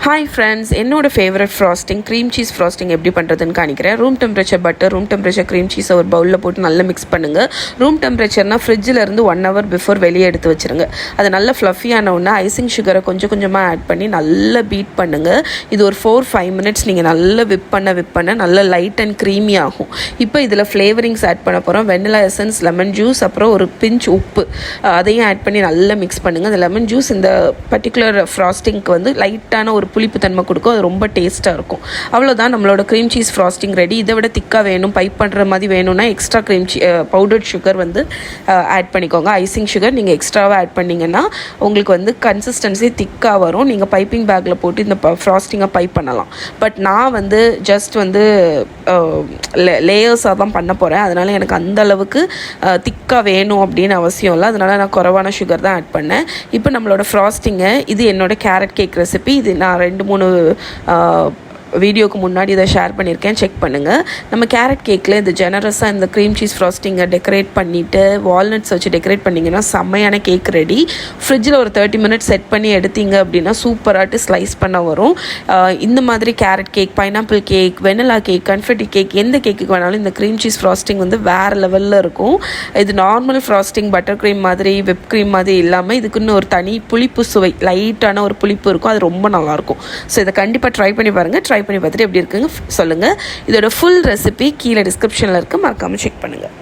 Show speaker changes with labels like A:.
A: Hi friends, என்னோடய favourite frosting cream cheese frosting எப்படி பண்ணுறதுன்னு காணிக்கிறேன். Room temperature butter, room temperature cream சீஸை ஒரு பவுலில் போட்டு நல்லா மிக்ஸ் பண்ணுங்கள். ரூம் டெம்பரேச்சர்னால் ஃப்ரிட்ஜில் இருந்து 1 hour பிஃபோர் வெளியே எடுத்து வச்சுருங்க. அது நல்லா ஃப்ளஃபியான ஒன்று ஐசிங் சுகரை கொஞ்சம் கொஞ்சமாக ஆட் பண்ணி நல்லா பீட் பண்ணுங்கள். இது ஒரு 4-5 minutes நீங்கள் நல்லா விப் பண்ண நல்லா லைட் அண்ட் க்ரீமி ஆகும். இப்போ இதில் ஃப்ளேவரிங்ஸ் ஆட் பண்ண போகிறோம். வெனிலா எசன்ஸ், லெமன் ஜூஸ், அப்புறம் ஒரு பிஞ்ச் உப்பு, அதையும் ஆட் பண்ணி நல்லா மிக்ஸ் பண்ணுங்கள். அந்த லெமன் ஜூஸ் இந்த பர்டிகுலர் ஃப்ராஸ்டிங்க்கு வந்து லைட்டான ஒரு புளிப்பு தன்மை கொடுக்கும். அது ரொம்ப டேஸ்ட்டாக இருக்கும். அவ்வளோதான், நம்மளோட க்ரீம் சீஸ் ஃப்ராஸ்டிங் ரெடி. இதை விட திக்காக வேணும், பைப் பண்ணுற மாதிரி வேணும்னா எக்ஸ்ட்ரா பவுடர்ட் சுகர் வந்து ஆட் பண்ணிக்கோங்க. ஐசிங் சுகர் நீங்கள் எக்ஸ்ட்ராவாக ஆட் பண்ணிங்கன்னா உங்களுக்கு வந்து கன்சிஸ்டன்சி திக்காக வரும். நீங்கள் பைப்பிங் பேக்கில் போட்டு இந்த ஃப்ராஸ்டிங்கை பைப் பண்ணலாம். பட் நான் வந்து ஜஸ்ட் வந்து லேயர்ஸாக தான் பண்ண போகிறேன். அதனால் எனக்கு அந்த அளவுக்கு திக்காக வேணும் அப்படின்னு அவசியம் இல்லை. அதனால் நான் குறைவான சுகர் தான் ஆட் பண்ணேன். இப்போ நம்மளோட ஃப்ராஸ்டிங்கை, இது என்னோடய கேரட் கேக் ரெசிபி. இது நான் 2-3 வீடியோக்கு முன்னாடி இதை ஷேர் பண்ணியிருக்கேன், செக் பண்ணுங்கள். நம்ம கேரட் கேக்கில் இந்த ஜெனரஸாக இந்த க்ரீம் சீஸ் ஃப்ராஸ்டிங்கை டெக்கரேட் பண்ணிவிட்டு வால்நட்ஸ் வச்சு டெக்கரேட் பண்ணிங்கன்னா செம்மையான கேக் ரெடி. ஃப்ரிட்ஜில் ஒரு 30 minutes செட் பண்ணி எடுத்தீங்க அப்படின்னா சூப்பராகிட்டு ஸ்லைஸ் பண்ண வரும். இந்த மாதிரி carrot cake, pineapple cake, vanilla cake, confetti cake, எந்த கேக்குக்கு வேணாலும் இந்த க்ரீம் சீஸ் ஃப்ராஸ்டிங் வந்து வேறு லெவலில் இருக்கும். இது நார்மல் ஃப்ராஸ்டிங் பட்டர் க்ரீம் மாதிரி, விப் க்ரீம் மாதிரி இல்லாமல் இதுக்குன்னு ஒரு தனி புளிப்பு சுவை, லைட்டான ஒரு புளிப்பு இருக்கும். அது ரொம்ப நல்லாயிருக்கும். ஸோ இதை கண்டிப்பாக ட்ரை பண்ணி பாருங்கள். ட்ரை பண்ணி பார்த்துட்டு எப்படி இருக்குங்க சொல்லுங்கள். இதோட ஃபுல் ரெசிபி கீழே டிஸ்கிரிப்ஷனில் இருக்குது, மறக்காமல் செக் பண்ணுங்கள்.